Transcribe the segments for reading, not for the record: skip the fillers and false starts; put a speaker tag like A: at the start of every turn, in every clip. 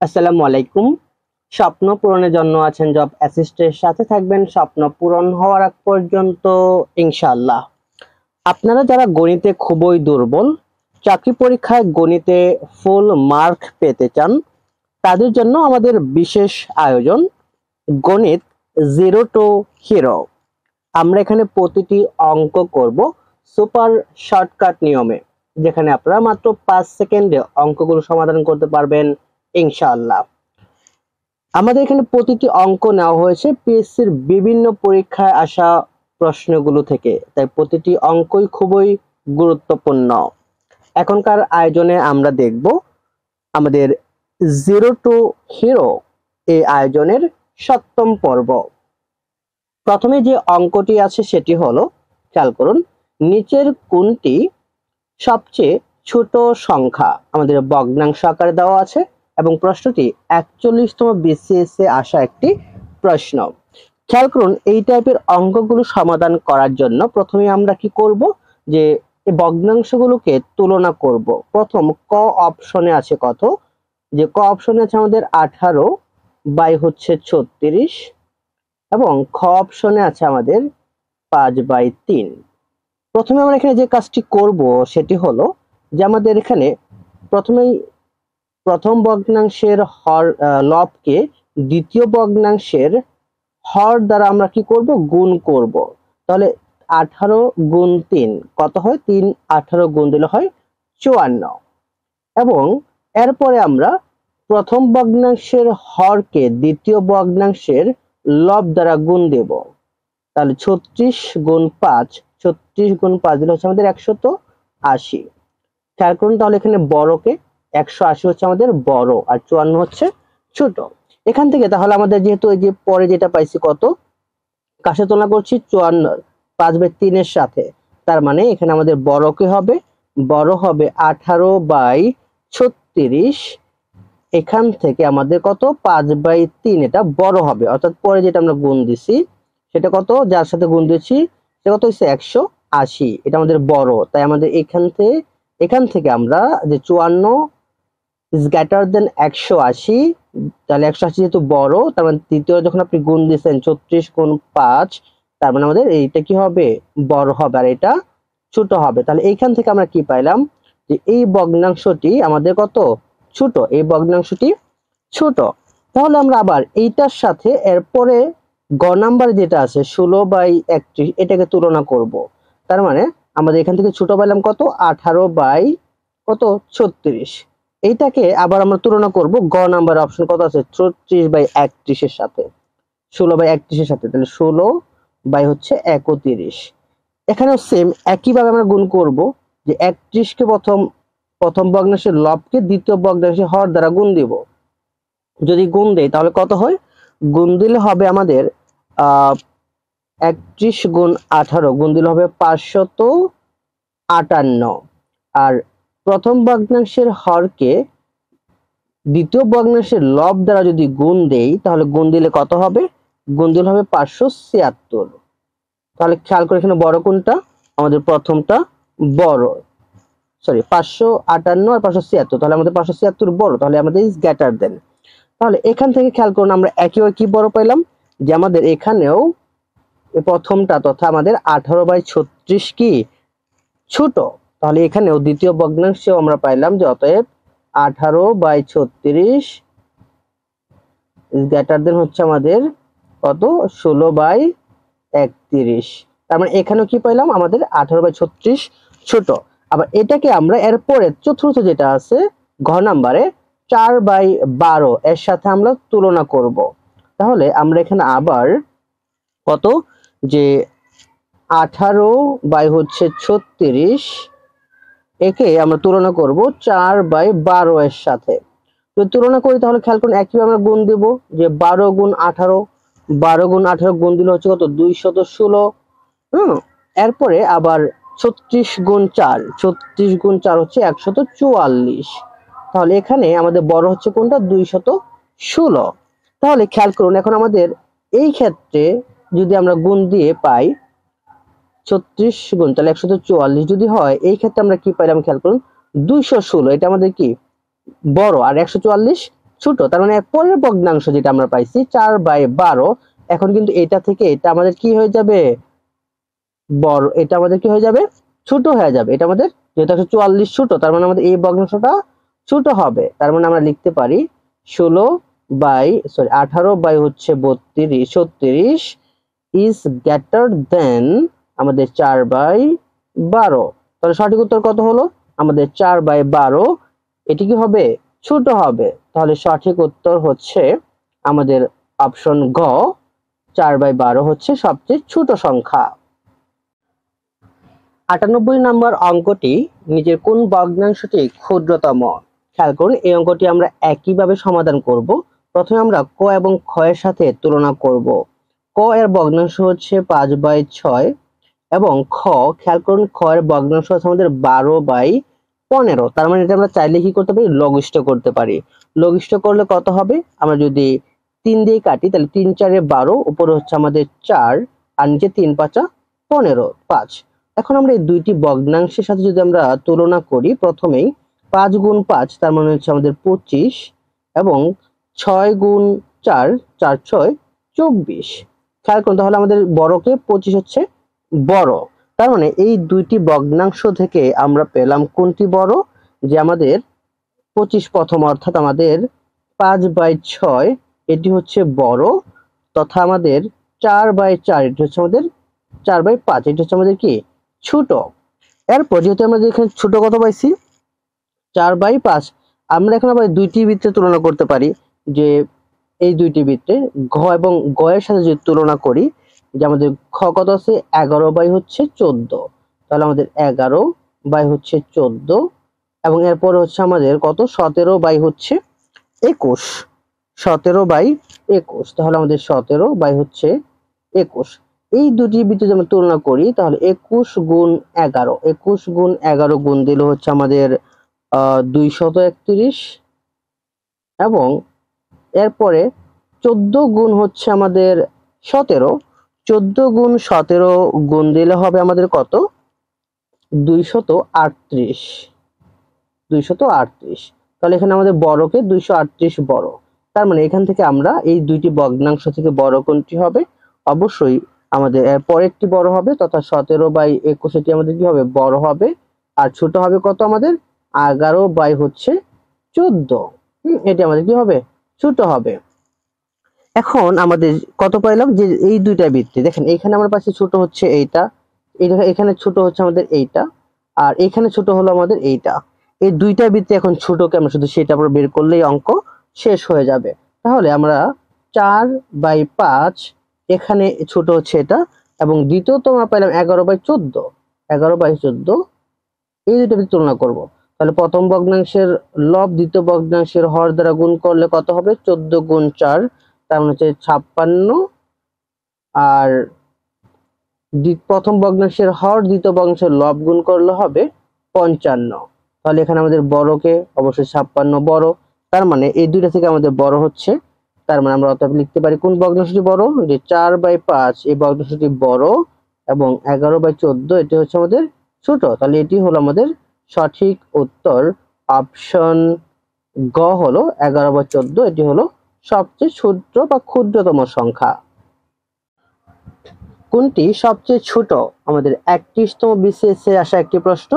A: আসসালামু আলাইকুম। স্বপ্ন পূরণের জন্য আছেন জব অ্যাসিস্টের সাথে থাকবেন স্বপ্ন পূরণ হওয়ার আগ পর্যন্ত ইনশাআল্লাহ। আপনারা যারা গণিতে খুবই দুর্বল, চাকরি পরীক্ষায় গণিতে ফুল মার্ক পেতে চান, তাদের জন্য আমাদের বিশেষ আয়োজন গণিত জিরো টু হিরো। আমরা এখানে প্রতিটি অঙ্ক করব সুপার শর্টকাট নিয়মে, যেখানে আপনারা মাত্র 5 সেকেন্ডে অঙ্কগুলো সমাধান করতে পারবেন ইনশাআল্লাহ। আমাদের এখানে প্রতিটি অঙ্ক নেওয়া হয়েছে পিএসসির বিভিন্ন পরীক্ষায় আসা প্রশ্নগুলো থেকে, তাই প্রতিটি অঙ্কই খুবই গুরুত্বপূর্ণ। এখনকার আয়োজনে আমরা দেখব আমাদের জিরো টু হিরো এই আয়োজনের 7ম পর্ব। প্রথমে যে অঙ্কটি আছে সেটি হলো, খেয়াল করুন, নিচের কোনটি সবচেয়ে ছোট সংখ্যা? আমাদের ভগ্নাংশ আকারে দেওয়া আছে এবং প্রশ্নটি 41তম বিসিএস এ আসা একটি প্রশ্ন। খেয়াল করুন, এই টাইপের অঙ্কগুলো সমাধান করার জন্য প্রথমে আমরা কি করব, যে এই ভগ্নাংশগুলোকে তুলনা করব। প্রথম ক অপশনে আছে কত, যে ক অপশনে আছে আমাদের 18 বাই হচ্ছে 36 এবং খ অপশনে আছে আমাদের 5/3। প্রথমে আমরা এখানে যে কাজটি করব সেটি হলো যে আমাদের এখানে প্রথমেই প্রথম ভগ্নাংশের হর লবকে দ্বিতীয় ভগ্নাংশের হর দ্বারা আমরা কি করব, গুণ করব। তাহলে 18 গুণ 3 কত হয়? 3 18 গুণ দিলে হয় 54। এবং এরপরে আমরা প্রথম ভগ্নাংশের হরকে দ্বিতীয় ভগ্নাংশের লব দ্বারা গুণ দেব। তাহলে 36 গুণ 5, 36 গুণ 5 দিলে হচ্ছে আমাদের 180। খেয়াল করুন, তাহলে এখানে বড়কে 180 হচ্ছে আমাদের বড় আর 54 হচ্ছে ছোট। এখান থেকে তাহলে আমাদের যেহেতু এই যে পরে যেটা পাইছি কত, কাছে তুলনা করছি 54 5/3 এর সাথে, তার মানে এখানে আমাদের বড়কে হবে, বড় হবে 18/36। এখান থেকে আমাদের কত, 5/3, এটা বড় হবে, অর্থাৎ পরে যেটা আমরা গুণ দিছি সেটা কত, যার সাথে গুণ দিয়েছি সেটা কত হচ্ছে 180, এটা আমাদের বড়। তাই আমাদের এখান থেকে আমরা যে 54 ইজ গ্রেটার দেন 180, তাহলে 180 যেহেতু বড়, তার মানে তৃতীয় যখন আপনি গুণ দিয়েছেন 36 গুণ 5, তার মানে আমাদের এইটা কি হবে, বড় হবে আর এটা ছোট হবে। তাহলে এইখান থেকে আমরা কি পাইলাম, যে এই ভগ্নাংশটি আমাদের কত, ছোট, এই ভগ্নাংশটি ছোট। তাহলে আমরা আবার এইটার সাথে এরপরে গ নাম্বার যেটা আছে 16/31 এটাকে তুলনা করব। তার মানে আমাদের এখান থেকে ছোট পাইলাম কত, 18/36। এইটাকে আবার আমরা তুলনা করব গ নাম্বার অপশন কত আছে, 36/31 এর সাথে, 16/31 এর সাথে। তাহলে 16 হচ্ছে 31। এখানেও সেম একইভাবে আমরা গুণ করব, যে 31 কে প্রথম ভগ্নাংশের লবকে দ্বিতীয় ভগ্নাংশের হর দ্বারা গুণ দিব। যদি গুণ দেই তাহলে কত হয়, গুণ দিলে হবে আমাদের 31 গুণ 18 গুণ দিলে হবে 558। আর প্রথম ভগ্নাংশের হরকে দ্বিতীয় ভগ্নাংশের লব দ্বারা যদি গুণ দেই তাহলে গুণ দিলে কত হবে, গুণ দিলে হবে 576। তাহলে খেয়াল করে এখানে বড় কোনটা, আমাদের প্রথমটা বড়, সরি 558 আর 576, তাহলে আমাদের 576 বড়, তাহলে আমাদের ইজ গ্রেটার দেন। তাহলে এখান থেকে খেয়াল করুন, আমরা একইভাবে কি বড় পাইলাম, যে আমাদের এখানেও প্রথমটা তথা আমাদের 18/36 কি ছোট। তাহলে এখানেও দ্বিতীয় ভগ্নাংশেও আমরা পাইলাম যে অতএব 18/36 ইজ গ্রেটার দেন হচ্ছে আমাদের কত, 16/31। তার মানে এখানেও কি পাইলাম, আমাদের 18/36 ছোট। আবার এটাকে আমরা এরপরে চতুর্থ যেটা আছে ঘ নাম্বারে 4/12 এর সাথে আমরা তুলনা করব। তাহলে আমরা এখানে আবার কত, যে 18/36 একে আমরা তুলনা করব 4/12 এর সাথে। তো তুলনা করি তাহলে খেয়াল করুন, একইভাবে আমরা গুণ দিব, যে 12 গুণ 18, 12 গুণ 18 গুণ দিলে হচ্ছে কত, 216। এরপরে আবার 36 গুণ 4, 36 গুণ 4 হচ্ছে 144। তাহলে এখানে আমাদের বড় হচ্ছে কোনটা, 216। তাহলে খেয়াল করুন, এখন আমাদের এই ক্ষেত্রে যদি আমরা গুণ দিয়ে পাই 36 গুণ, তাহলে 144 যদি হয়, এই ক্ষেত্রে আমরা কি পাইলাম, খেয়াল করুন 216, এটা আমাদের কি বড়, আর 144 ছোট, তার মানে পরের ভগ্নাংশ যেটা আমরা পাইছি 4/12, এখন কিন্তু এটা থেকে এটা আমাদের কি হয়ে যাবে, বড়, এটা আমাদের কি হয়ে যাবে, ছোট হয়ে যাবে। এটা আমাদের যেটা 144 ছোট, তার মানে আমাদের এই ভগ্নাংশটা ছোট হবে। তার মানে আমরা লিখতে পারি 18 বাই হচ্ছে 36 ইজ গ্রেটার দেন আমাদের 4/12। তাহলে সঠিক উত্তর কত হলো, আমাদের 4/12 এটি কি হবে, ছোট হবে। তাহলে সঠিক উত্তর হচ্ছে আমাদের অপশন গ, 4/12 হচ্ছে সবচেয়ে ছোট সংখ্যা। 98 নম্বর অঙ্কটি, নিচের কোন ভগ্নাংশটি ক্ষুদ্রতম? খেয়াল করুন, এই অঙ্কটি আমরা একইভাবে সমাধান করব। প্রথমে আমরা ক এবং খ এর সাথে তুলনা করব। ক এর ভগ্নাংশ হচ্ছে 5/6 এবং খ, খেয়াল করুন, খ এর ভগ্নাংশ হচ্ছে আমাদের 12/15। তার মানে এটা আমরা চাইলে কি করতে পারি, লঘিষ্ঠ করতে পারি। লঘিষ্ঠ করলে কত হবে, আমরা যদি 3 দিয়ে কাটি তাহলে 3 4 12, উপরে হচ্ছে আমাদের 4 আর নিচে 3 5 15, 5। এখন আমরা এই দুইটি ভগ্নাংশের সাথে যদি আমরা তুলনা করি, প্রথমেই 5 গুণ 5 তার মানে হচ্ছে আমাদের 25 এবং 6 গুণ 4, 4 6 24। খেয়াল করুন, তাহলে আমাদের বড়কে 25 হচ্ছে বড়। তার মানে এই দুইটি ভগ্নাংশ থেকে আমরা পেলাম কোনটি বড়, যে আমাদের 25 প্রথম, অর্থাৎ আমাদের 5/6 এটি হচ্ছে বড়, তথা আমাদের 4/4 এটি হচ্ছে আমাদের 4/5 এটি হচ্ছে আমাদের কি ছোট। এরপর যেহেতু আমরা এখানে ছোট কত পাইছি 4/5, আমরা এখন আবার দুইটি বৃত্তের তুলনা করতে পারি। যে এই দুইটি বৃত্তে ঘ এবং গ এর সাথে যদি তুলনা করি, যে আমাদের খ কত আছে 11/14, তাহলে আমাদের 11/14 এবং এরপরে হচ্ছে আমাদের কত 17/21, 17/21, তাহলে আমাদের 17/21। এই দুটি বৃত্ত যদি আমরা তুলনা করি তাহলে 21 গুণ 11, 21 গুণ 11 গুণ দিলে হচ্ছে আমাদের 231 এবং এরপরে 14 গুণ হচ্ছে আমাদের 17, 14 গুণ 17 গুণ দিলে হবে আমাদের কত 238, 238। তাহলে এখানে আমাদের বড়কে 238 বড়। তার মানে এখান থেকে আমরা এই দুইটি ভগ্নাংশ থেকে বড় কোনটি হবে, অবশ্যই আমাদের এর পরেরটি বড় হবে, তথা 17/21 এটি আমাদের কি হবে, বড় হবে। আর ছোট হবে কত আমাদের 11/14, এটি আমাদের কি হবে, ছোট হবে। এখন আমাদের কত পাইলাম, যে এই দুইটা বৃত্তে দেখেন, এখানে আমরা পাচ্ছি ছোট হচ্ছে এইটা, এখানে ছোট হচ্ছে আমাদের এইটা, আর এখানে ছোট হলো আমাদের এইটা। এই দুইটা বৃত্তে এখন ছোটকে আমরা শুধু সেটা আমরা বের করলেই অঙ্ক শেষ হয়ে যাবে। তাহলে আমরা 4/5, এখানে ছোট হচ্ছে এটা, এবং দ্বিতীয়ত আমরা পাইলাম 11/14, 11/14, এই দুটো বৃত্ত তুলনা করব। তাহলে প্রথম ভগ্নাংশের লব দ্বিতীয় ভগ্নাংশের হর দ্বারা গুণ করলে কত হবে 14 গুণ 4, তার মানে হচ্ছে 56, আর প্রথম ভগ্নাংশের হর দ্বিতীয় ভগ্নাংশের লব গুণ করলে হবে 55। তাহলে এখানে আমাদের বড়কে অবশ্যই 56 বড়, তার মানে এই দুইটা থেকে আমাদের বড় হচ্ছে। তার মানে আমরা অতএব লিখতে পারি কোন ভগ্নাংশটি বড়, যে 4/5 এই ভগ্নাংশটি বড় এবং 11/14 এটি হচ্ছে আমাদের ছোট। তাহলে এটি হলো আমাদের সঠিক উত্তর, অপশন গ হলো 11/14, এটি হলো সবচেয়ে ছোট বা ক্ষুদ্রতম সংখ্যা। কোনটি সবচেয়ে ছোট, আমাদের 31তম BCS এ আসা একটি প্রশ্ন।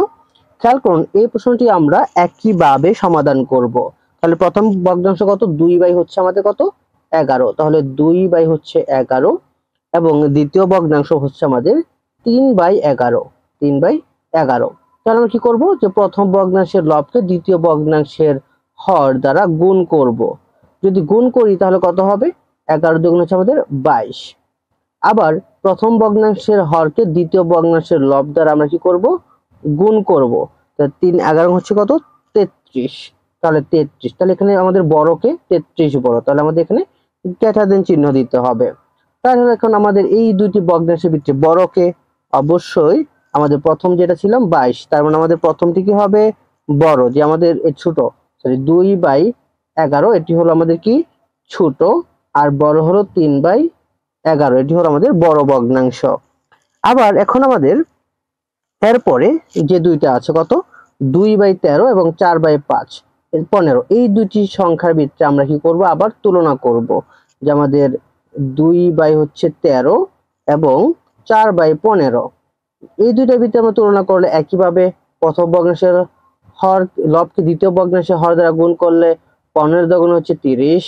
A: খেয়াল করুন, এই প্রশ্নটি আমরা একইভাবে সমাধান করব। তাহলে প্রথম ভগ্নাংশ কত 2/, হচ্ছে আমাদের কত 11, তাহলে 2/, হচ্ছে 11, এবং দ্বিতীয় ভগ্নাংশ হচ্ছে আমাদের 3/11, 3/11। তাহলে আমরা কি করব, যে প্রথম ভগ্নাংশের লবকে দ্বিতীয় ভগ্নাংশের হর দ্বারা গুণ করব। যদি গুণ করি তাহলে কত হবে, 11 দুগুণ হচ্ছে আমাদের 22। আবার প্রথম ভগ্নাংশের হরকে দ্বিতীয় ভগ্নাংশের লব দ্বারা আমরা কি করব, গুণ করব। 3 11 হচ্ছে কত 33, তাহলে 33। তাহলে এখানে আমাদের বড়কে 33 বড়, তাহলে আমাদের এখানে গ্রেটার দেন চিহ্ন দিতে হবে। তাহলে এখন আমাদের এই দুইটি ভগ্নাংশের ভিতরে বড়কে অবশ্যই আমাদের প্রথম যেটা ছিলাম 22, তার মানে আমাদের প্রথমটি কি হবে বড়, যে আমাদের ছোট, সরি 2/11 এটি হলো আমাদের কি ছোট, আর বড় হলো 3/11 এটি হলো আমাদের বড় ভগ্নাংশ। আবার এখন আমাদের এরপরে যে দুইটা আছে কত 2/13 এবং 4/5, 15, এই দুটি সংখ্যার ভিতরে আমরা কি করব, আবার তুলনা করব, যে আমাদের 2/13 এবং 4/15, এই দুইটার ভিতরে আমরা তুলনা করলে একইভাবে প্রথম ভগ্নাংশের হর লবকে দ্বিতীয় ভগ্নাংশের হর দ্বারা গুণ করলে 15 দ্বিগুণ হচ্ছে 30,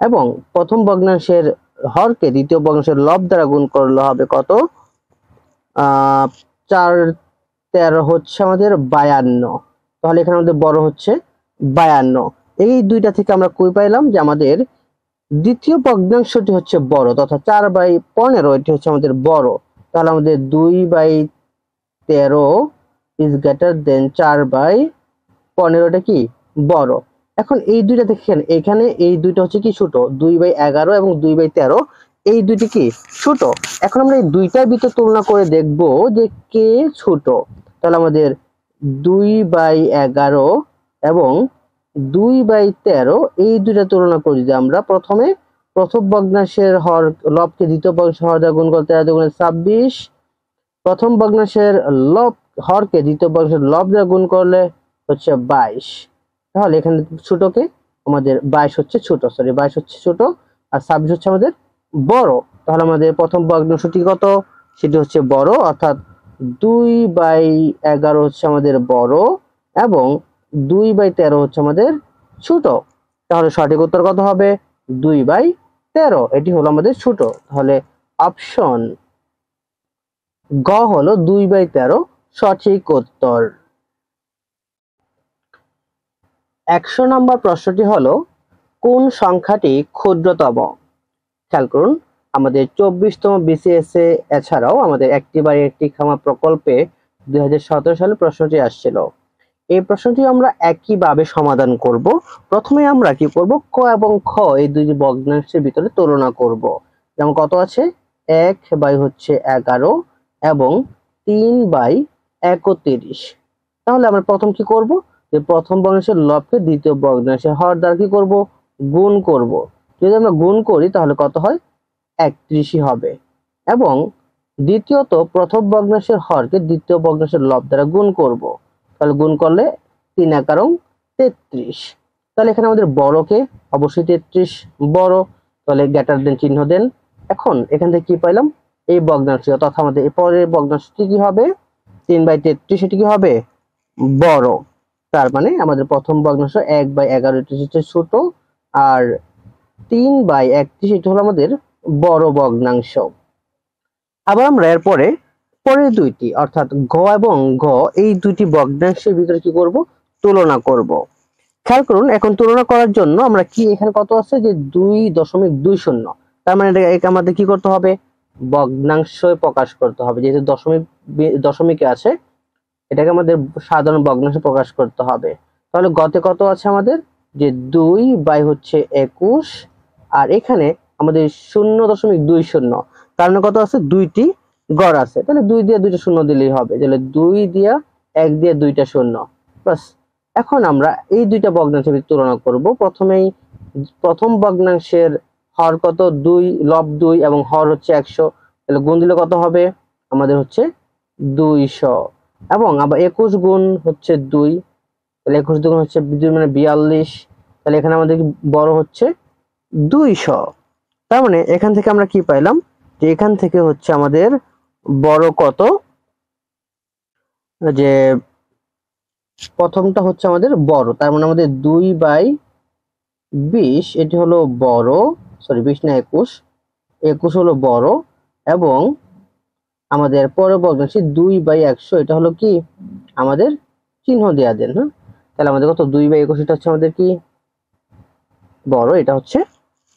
A: এবং প্রথম ভগ্নাংশের হরকে দ্বিতীয় ভগ্নাংশের লব দ্বারা গুণ করলে হবে কত, 4 হচ্ছে আমাদের 52। তাহলে এখানে আমাদের বড় হচ্ছে 52। এই দুইটা থেকে আমরা কই পাইলাম যে আমাদের দ্বিতীয় ভগ্নাংশটি হচ্ছে বড়, তথা 4/15 এটি হচ্ছে আমাদের বড়। তাহলে আমাদের 2/13 ইজ গ্রেটার দেন 4/15টা কি বড়। এখন এই দুইটা দেখেন, এখানে এই দুইটা হচ্ছে কি ছোট, 2/11 এবং 2/13, এই দুইটি কি ছোট। এখন আমরা এই দুইটার ভিতরে তুলনা করে দেখব যে কে ছোট। তাহলে আমাদের 2/11 এবং 2/13, এই দুইটা তুলনা করি যে আমরা প্রথমে প্রথম ভগ্নাংশের হর লবকে দ্বিতীয় ভগ্নাংশের হর দ্বারা গুণ করতে 26, প্রথম ভগ্নাংশের লব হরকে দ্বিতীয় ভগ্নাংশের লব দ্বারা গুণ করলে হচ্ছে 22। তাহলে এখানে ছোটকে আমাদের 22 হচ্ছে ছোট, 22 হচ্ছে ছোট, আর 26 হচ্ছে আমাদের বড়। তাহলে আমাদের প্রথম ভগ্নাংশটি কত, সেটি হচ্ছে বড়, অর্থাৎ 2/11 হচ্ছে আমাদের বড় এবং 2/13 হচ্ছে আমাদের ছোট। তাহলে সঠিক উত্তর কত হবে, 2/13, এটি হলো আমাদের ছোট। তাহলে অপশন গ হলো 2/13 সঠিক উত্তর। 100 নম্বর প্রশ্নটি হলো, কোন সংখ্যাটি ক্ষুদ্রতম? খেয়াল করুন, আমাদের 24তম BCS এছাড়াও আমাদের একটি বাড়ি একটি খামার প্রকল্পে 2017 সালে প্রশ্নটি আসছিল। এই প্রশ্নটি আমরা একইভাবে সমাধান করব। প্রথমে আমরা কি করব, ক এবং খ এই দুই ভগ্নাংশের ভিতরে তুলনা করব। যেমন কত আছে, 1/11 এবং 3/31। তাহলে আমরা প্রথম কি করব, যে প্রথম ভগ্নাংশের লবকে দ্বিতীয় ভগ্নাংশের হর দ্বারা কি করব, গুণ করব। যদি আমরা গুণ করি তাহলে কত হয়, 31 হবে। এবং দ্বিতীয়ত প্রথম ভগ্নাংশের হরকে দ্বিতীয় ভগ্নাংশের লব দ্বারা গুণ করব। তাহলে গুণ করলে 3×33। তাহলে এখানে আমাদের বড়কে অবশ্যই 33 বড়, তাহলে গ্রেটার দেন চিহ্ন দেন। এখন এখান থেকে কি পাইলাম, এই ভগ্নাংশ তথা আমাদের এই পরের ভগ্নাংশটি কি হবে, 3/33, এটি কি হবে বড়। তার মানে আমাদের প্রথম ভগ্নাংশ 1/11 এটি হচ্ছে ছোট, আর 3/31 এটি হলো আমাদের বড় ভগ্নাংশ। আবার আমরা এরপরে পরের দুইটি অর্থাৎ ঘ এবং ঘ এই দুইটি ভগ্নাংশের ভিতরে কি করব, তুলনা করব। খেয়াল করুন, এখন তুলনা করার জন্য আমরা কি, এখানে কত আছে যে 2.20, তার মানে এটা আমাদের কি করতে হবে, ভগ্নাংশ প্রকাশ করতে হবে। যেহেতু দশমিকে আছে, এটাকে আমাদের সাধারণ ভগ্নাংশে প্রকাশ করতে হবে। তাহলে গতে কত আছে আমাদের, যে 2/21, আর এখানে আমাদের 0.20, কারণ কত আছে, দুইটি গড় আছে, তাহলে 2 দিয়ে 2টা শূন্য দিলেই হবে। তাহলে 2 দিয়া 1 দিয়ে 2টা শূন্য, বাস। এখন আমরা এই দুইটা ভগ্নাংশের তুলনা করব। প্রথমেই প্রথম ভগ্নাংশের হর কত, 2, লব 2 এবং হর হচ্ছে 100, তাহলে গুণ দিলে কত হবে, আমাদের হচ্ছে 200। এবং আবার 21 গুণ হচ্ছে 2, তাহলে 21 গুণ হচ্ছে 2 মানে 42, তাহলে এখানে আমাদের বড় হচ্ছে 200। তার মানে এখান থেকে আমরা কি পাইলাম, যে এখান থেকে হচ্ছে আমাদের বড় কত, যে প্রথমটা হচ্ছে আমাদের বড়, তার মানে আমাদের 2/20 এটি হলো বড়, 20 না 21 হলো বড়, এবং আমাদের পরের ভগ্নাংশ 2/100 এটা হলো কি আমাদের চিহ্ন দেয়া দেন। হ্যাঁ, তাহলে আমাদের কত, 2/21 এটা হচ্ছে আমাদের কি বড়, এটা হচ্ছে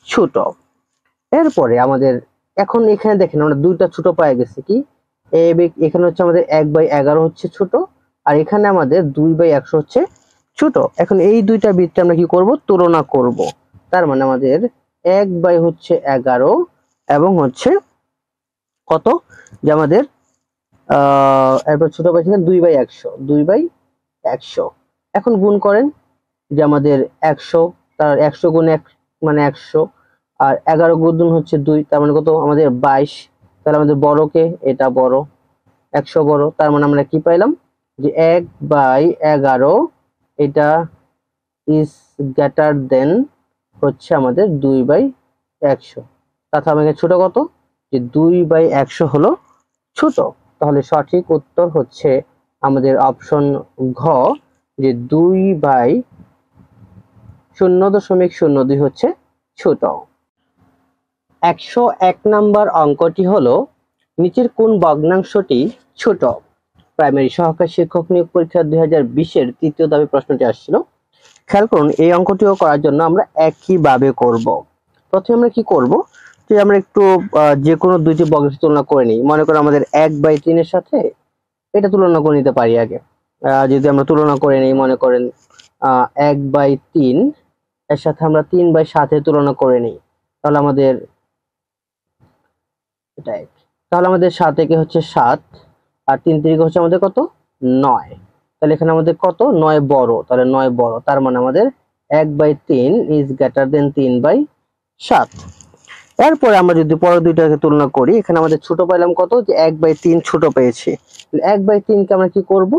A: ছোট। এরপরে আমাদের এখন এখানে দেখেন আমরা দুইটা ছোট পায়ে গেছি, কি এখানে হচ্ছে আমাদের 1/11 হচ্ছে ছোট, আর এখানে আমাদের 2/100 হচ্ছে ছোট। এখন এই দুইটা বৃত্তে আমরা কি করব, তুলনা করব। তার মানে আমাদের 1/11 এবং হচ্ছে কত, যে আমাদের এরপর ছোট পাই 2/100। এখন গুণ করেন, যে আমাদের 100, তার 100 গুণ 1 মানে 100, আর 11 গুণ হচ্ছে 2, তার মানে কত আমাদের 22। তাহলে আমাদের বড়কে এটা বড়, 100 বড়, তার মানে আমরা কি পাইলাম, যে 1/11 এটা ইজ গ্রেটার দেন হচ্ছে আমাদের 2/100। তাহলে আমাদের ছোট কত, যে 2/100 হলো ছোট। তাহলে সঠিক উত্তর হচ্ছে আমাদের অপশন ঘ, যে 2/0.02 হচ্ছে ছোট। 101 নাম্বার অঙ্কটি হলো নিচের কোন ভগ্নাংশটি ছোট? প্রাইমারি সহকারী শিক্ষক নিয়োগ পরীক্ষা 2020-এর তৃতীয় দাবি প্রশ্নটি আসছিল। খেয়াল করুন, এই অঙ্কটিও করার জন্য আমরা একইভাবে করব। প্রথমে আমরা কি করব, যে আমরা একটু যে কোনো দুইটি ভগ্নাংশ তুলনা করে নিই। মনে করো আমাদের 1/3 এর সাথে এটা তুলনা করে নিতে পারি আগে। যদি আমরা তুলনা করে নিই, মনে করেন 1/3 এর সাথে আমরা 3/7 এর তুলনা করে নিই, তাহলে আমাদের এটাই, তাহলে আমাদের 7 একে হচ্ছে 7 আর 3 3 হচ্ছে আমাদের কত, 9। তাহলে এখানে আমাদের কত, 9 বড়, তাহলে 9 বড়, তার মানে আমাদের 1/3 ইজ গ্রেটার দেন 3/7। এরপরে আমরা যদি পরের দুইটাকে তুলনা করি, এখানে আমাদের ছোট পাইলাম কত, যে 1/3 ছোট পেয়েছি। 1/3 কে আমরা কি করব,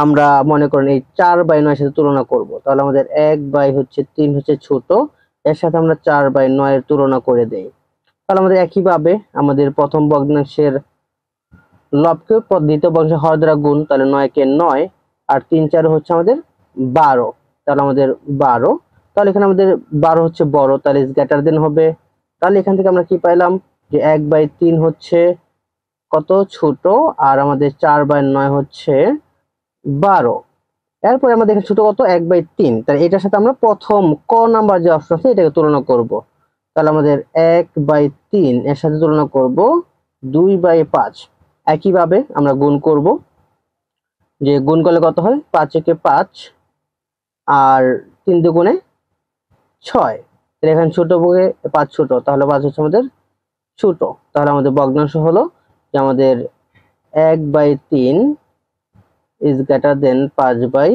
A: আমরা মনে করেন এই 4/9 এর সাথে তুলনা করব। তাহলে আমাদের 1/3 হচ্ছে ছোট, এর সাথে আমরা 4/9 এর তুলনা করে দেই। তাহলে আমাদের একইভাবে আমাদের প্রথম ভগ্নাংশের লবকে দ্বিতীয় ভগ্নাংশের হর দ্বারা গুণ, তাহলে 9 কে 9 আর 3 4 হচ্ছে আমাদের 12, তাহলে আমাদের 12। তাহলে এখানে আমাদের 12 হচ্ছে বড়, তাহলে ইজ গ্রেটার দেন হবে। তাহলে এখান থেকে আমরা কি পাইলাম, যে 1/3 হচ্ছে কত, ছোট, আর আমাদের 4/9 হচ্ছে 12। এরপরে আমাদের এখানে ছোট কত, 1/3। তাহলে এটার সাথে আমরা প্রথম ক নাম্বার যে অপশন আছে এটাকে তুলনা করব। তাহলে আমাদের 1/3 এর সাথে তুলনা করব 2/5। একইভাবে আমরা গুণ করব, যে গুণ করলে কত হয়, 5 একে 5 আর 3 দুগুণে 6। তাহলে এখানে ছোট বগে 5 ছোট, তাহলে 5 হচ্ছে আমাদের ছোট। তাহলে আমাদের ভগ্নাংশ হলো যে আমাদের 1/3 ইজ গ্রেটার দেন 2/5।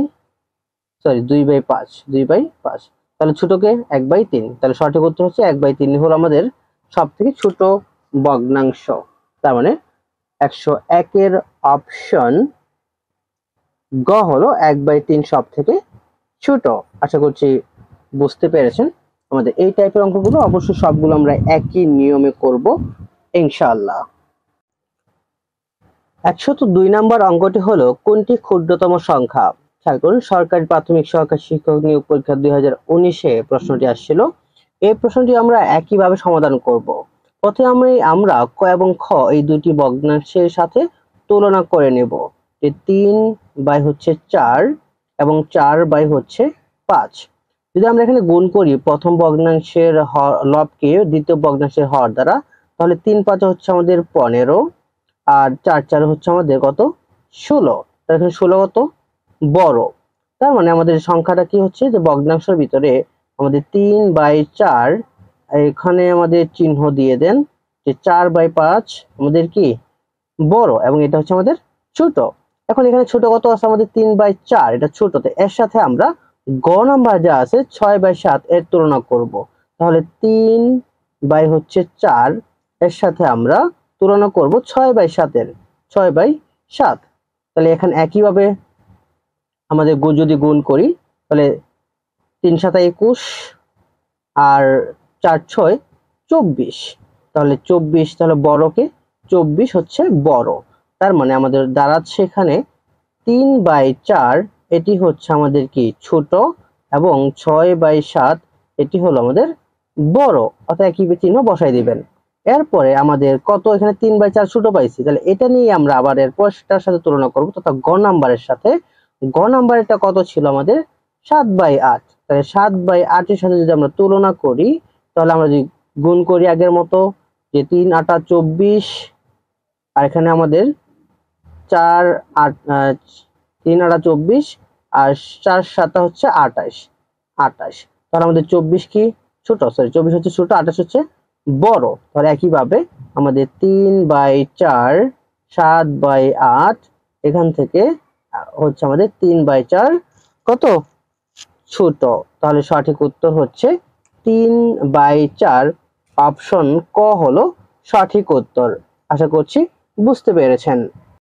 A: তাহলে ছোটকে 1/3, তাহলে সঠিক উত্তর হচ্ছে 1/3 হলো আমাদের সব থেকে ছোট ভগ্নাংশ। তার মানে 101 এর অপশন গ হলো 1/3 সব থেকে ছোট। আশা করছি বুঝতে পেরেছেন। আমাদের এই টাইপের অঙ্কগুলো অবশ্যই সবগুলো আমরা একই নিয়মে করব ইনশাআল্লাহ। 102 নাম্বার অঙ্কটি হলো কোনটি ক্ষুদ্রতম সংখ্যা? খেয়াল করুন, সরকারি প্রাথমিক সহকারী শিক্ষক নিয়োগ পরীক্ষা 2019-এ প্রশ্নটি আসছিল। এই প্রশ্নটি আমরা একইভাবে সমাধান করব। প্রথমে আমরা ক এবং খ এই দুটি ভগ্নাংশের সাথে তুলনা করে নেব, যে 3/4 এবং 4/5। যদি আমরা এখানে গুণ করি প্রথম ভগ্নাংশের লবকে দ্বিতীয় ভগ্নাংশের হর দ্বারা, তাহলে 3 5 হচ্ছে আমাদের 15 আর 4 4 হচ্ছে আমাদের কত, 16। তাহলে এখানে 16 কত, বড়। তার মানে আমাদের সংখ্যাটা কি হচ্ছে, যে ভগ্নাংশের ভিতরে আমাদের 3/4 এখানে আমাদের চিহ্ন দিয়ে দেন, যে 4/5 আমাদের কি বড় এবং এটা হচ্ছে আমাদের ছোট। এখন এখানে ছোট কত আছে আমাদের, 3/4, এটা ছোট। তো এর সাথে আমরা গ নাম্বার যা আছে 6/7 এর তুলনা করব। তাহলে 3/4 এর সাথে আমরা তুলনা করব 6/7 এর, 6/7। তাহলে এখানে একইভাবে আমাদের যদি গুণ করি, তাহলে 3 7 21 আর 4 6 24। তাহলে 24, তাহলে বড়কে 24 হচ্ছে বড়। তার মানে আমাদের দাঁড়াচ্ছে এখানে 3/4 এটি হচ্ছে আমাদের কি ছোট এবং 6/7 এটি হলো আমাদের বড়, অর্থাৎ একই চিহ্ন বসাই দিবেন। এরপরে আমাদের কত, এখানে 3/4 ছোট পাইছি, তাহলে এটা নিয়ে আমরা আবার এরপরটার সাথে তুলনা করব, তথা গ নাম্বারের সাথে। গ নাম্বারটা কত ছিল আমাদের, 7/8। তাহলে 7/8 এর সাথে যদি আমরা তুলনা করি, তাহলে আমরা যদি গুণ করি আগের মতো, যে 3 8 24 আর এখানে আমাদের 4 8 3 8 24 আর 4 7 হচ্ছে 28। তাহলে আমাদের 24 কি ছোট, সরি 24 হচ্ছে ছোট, 28 হচ্ছে বড়। তাহলে একইভাবে আমাদের 3/4 7/8 এখান থেকে হচ্ছে আমাদের 3/4 কত, ছোট। তাহলে সঠিক উত্তর হচ্ছে 3/4, অপশন ক হলো সঠিক উত্তর। আশা করছি বুঝতে পেরেছেন।